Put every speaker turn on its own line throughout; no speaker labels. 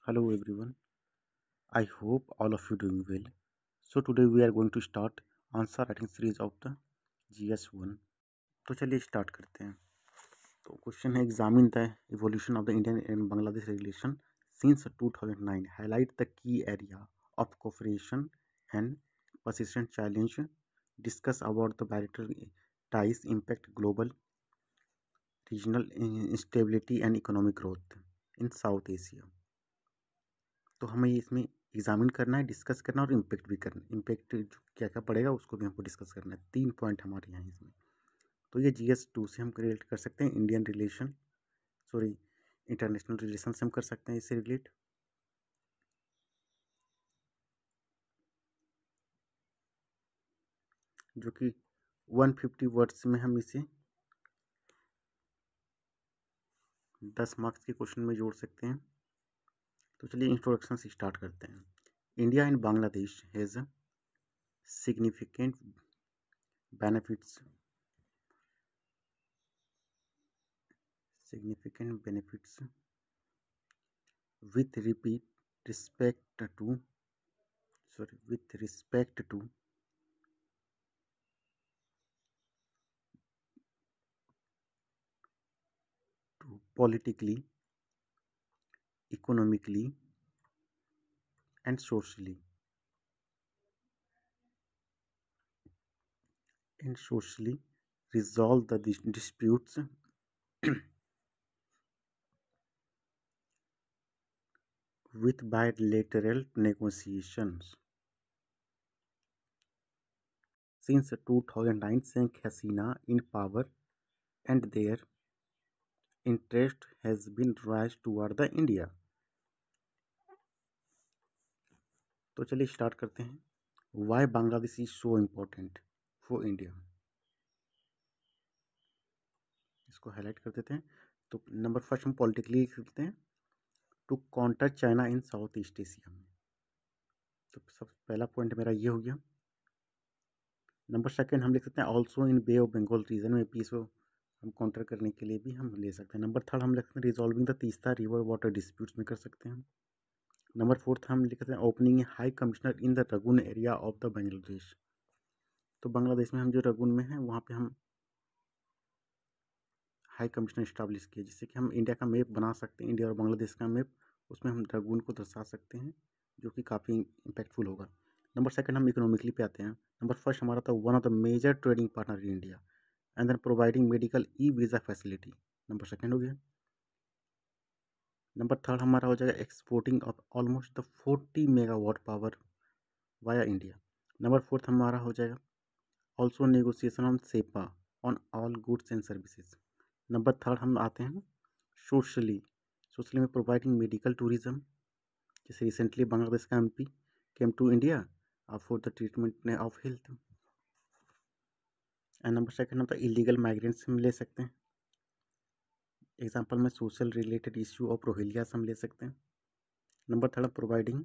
Hello everyone. I hope all of you doing well. So today we are going to start answer writing series of the GS1. तो चलिए start करते हैं. तो question है examine the evolution of the Indian and Bangladesh relation since 2009. Highlight the key area of cooperation and persistent challenge. Discuss about the bilateral ties impact global regional instability and economic growth in South Asia. तो हमें इसमें examine करना है, discuss करना और impact भी करना है. इम्पेक्ट जो क्या क्या पड़ेगा उसको भी हमको डिस्कस करना है. 3 पॉइंट हमारे यहाँ इसमें. तो ये GS2 से हम रिलेट कर सकते हैं. इंटरनेशनल रिलेशन से हम कर सकते हैं इससे रिलेट. जो कि 150 वर्ड्स में हम इसे 10 मार्क्स के क्वेश्चन में जोड़ सकते हैं. तो चलिए इंट्रोडक्शन से स्टार्ट करते हैं. India and Bangladesh has significant benefits with respect to politically, economically and socially resolve the disputes with bilateral negotiations. Since 2009, Sheikh Hasina in power and their interest has been raised toward the India. तो चलिए start करते हैं. Why Bangladesh is so important for India? इसको highlight कर देते हैं. तो number first हम पॉलिटिकली लिख सकते हैं. To counter China in South East Asia में. तो सब पहला पॉइंट मेरा ये हो गया. नंबर सेकंड हम लिख सकते हैं also in Bay of Bengal region में पीस को हम काउंटर करने के लिए भी हम ले सकते हैं. नंबर थर्ड हम लिख सकते हैं resolving the Teesta river water disputes में कर सकते हैं. नंबर फोर्थ हम लिख सकते हैं opening high commissioner in the Rangoon area of the Bangladesh. तो बांग्लादेश में हम जो रगुन में हैं वहाँ पे हम हाई कमिश्नर इस्टाब्लिश किए, जिससे कि हम इंडिया का मैप बना सकते हैं. इंडिया और बांग्लादेश का मैप, उसमें हम रगुन को दर्शा सकते हैं, जो कि काफ़ी इम्पैक्टफुल होगा. नंबर सेकंड हम इकोनॉमिकली पे आते हैं. नंबर फर्स्ट हमारा था one of the major trading partner in India and then providing medical e visa facility. Number second हो गया. नंबर थर्ड हमारा हो जाएगा exporting of almost the 40 megawatt power via India. Number fourth हमारा हो जाएगा also negotiation on CEPA on all goods and services. Number third हम आते हैं सोशली में प्रोवाइडिंग मेडिकल टूरिज्म, जैसे रिसेंटली बांग्लादेश का MP came to India for the treatment of health. And number second हम तो इलीगल माइग्रेंट्स हम ले सकते हैं. एग्जांपल में social related issue of Rohingya हम ले सकते हैं. Number third providing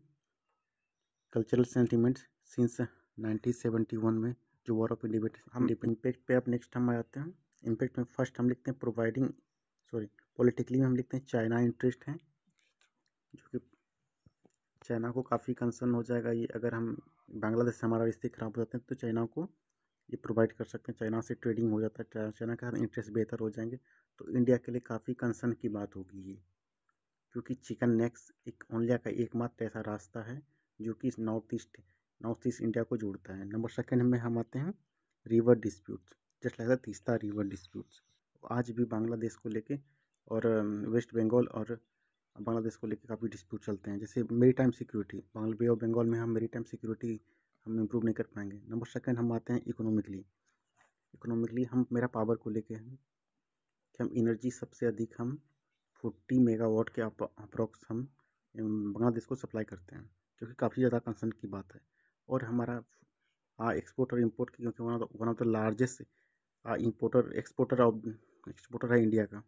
cultural sentiments since 1971 में जो वॉर ऑफ इंडिपेंडेंस. हम इम्पैक्ट पे अब नेक्स्ट हम आते हैं. इम्पैक्ट में फर्स्ट हम लिखते हैं पॉलिटिकली में हम लिखते हैं चाइना इंटरेस्ट है, जो कि चाइना को काफ़ी कंसर्न हो जाएगा ये अगर हम बांग्लादेश से हमारा रिश्ते ख़राब हो जाते हैं. तो चाइना को ये प्रोवाइड कर सकते हैं. चाइना से ट्रेडिंग हो जाता है, चाइना का इंटरेस्ट बेहतर हो जाएंगे. तो इंडिया के लिए काफ़ी कंसर्न की बात होगी ये, क्योंकि चिकन नेक्स एक इंडिया का एकमात्र ऐसा रास्ता है जो कि नॉर्थ ईस्ट इंडिया को जोड़ता है. नंबर सेकंड में हम आते हैं river disputes, just like the Teesta river disputes. आज भी बांग्लादेश को लेके और वेस्ट बंगाल और बांग्लादेश को लेके काफ़ी डिस्प्यूट चलते हैं. जैसे maritime security, Bay of Bengal में हम मेरी टाइम सिक्योरिटी हम इम्प्रूव नहीं कर पाएंगे. नंबर सेकंड हम आते हैं इकोनॉमिकली हम मेरा पावर को लेके हैं कि हम एनर्जी सबसे अधिक हम 40 मेगावाट के अप्रॉक्स हम बांग्लादेश को सप्लाई करते हैं, जो कि काफ़ी ज़्यादा कंसर्न की बात है. और हमारा एक्सपोर्ट और इम्पोर्ट की, क्योंकि one of the largest exporter है इंडिया का,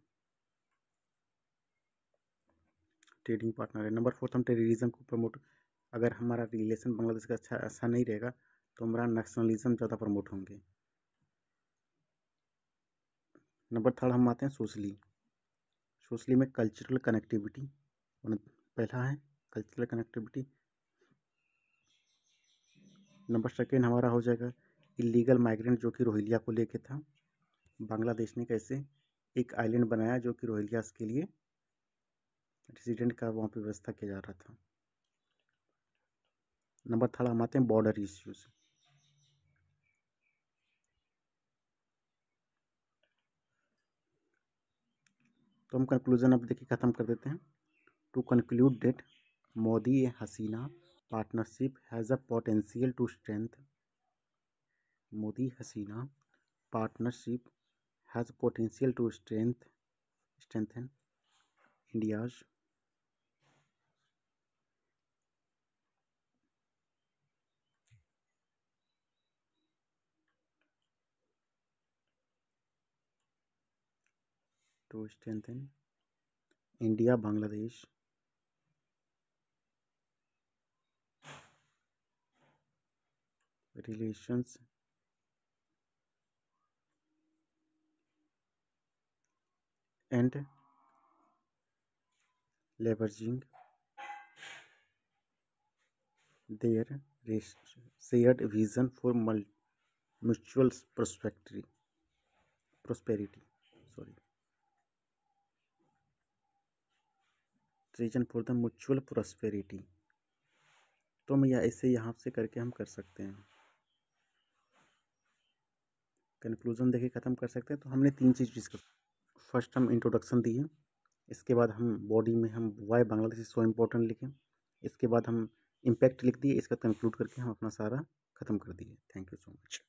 ट्रेडिंग पार्टनर है. नंबर फोर्थ हम टेररिज्म को प्रमोट, अगर हमारा रिलेशन बांग्लादेश का अच्छा नहीं रहेगा तो हमारा नेशनलिज्म ज़्यादा प्रमोट होंगे. नंबर थर्ड हम आते हैं सोशली में कल्चरल कनेक्टिविटी. पहला है कल्चरल कनेक्टिविटी। नंबर सेकेंड हमारा हो जाएगा इलीगल माइग्रेंट, जो कि रोहिंग्या को लेके था। बांग्लादेश ने कैसे एक आइलैंड बनाया जो कि रोहिंग्यास के लिए रेसिडेंट का वहाँ पे व्यवस्था किया जा रहा था। नंबर थर्ड हम आते हैं बॉर्डर इश्यूज। तो हम कंक्लूजन अब देखिए ख़त्म कर देते हैं। To conclude that Modi Hasina partnership has a potential to strength. Modi Hasina partnership has potential to strengthen India's India Bangladesh relations and leveraging their shared vision for mutual prosperity. Vision for the mutual prosperity। तो हम ऐसे यहाँ से करके हम कर सकते हैं, कंक्लूजन देके ख़त्म कर सकते हैं। तो हमने 3 चीज़ डिस्कस। फर्स्ट हम इंट्रोडक्शन दिए, इसके बाद हम बॉडी में हम why Bangladesh is so important लिखें, इसके बाद हम इम्पैक्ट लिख दिए, इसका कंक्लूड करके हम अपना सारा ख़त्म कर दिए। Thank you so much.